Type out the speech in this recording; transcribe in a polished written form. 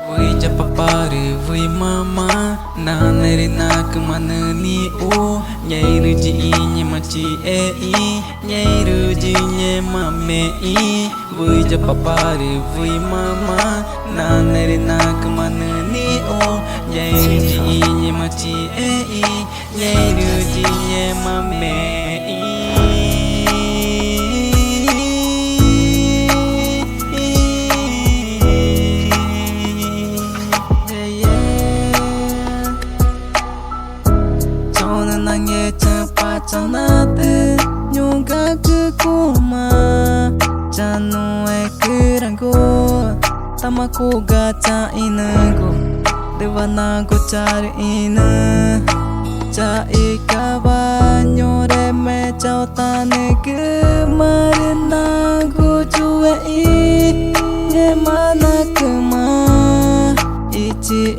wü'i cho papa re wü'i mama na nere na kemana ni o nyai ruji nye maci i nyai ruji nye mame i wü'i cho papa re wü'i mama na nere na kemana ni o nyai ruji nye maci i nyai ruji nye mame i. Chanate nyonga kukuma chano ekirango tamako gacha inago dewana go chari ina cha ikawa nyore me chautane kumarina go chue i ye mana kuma ichi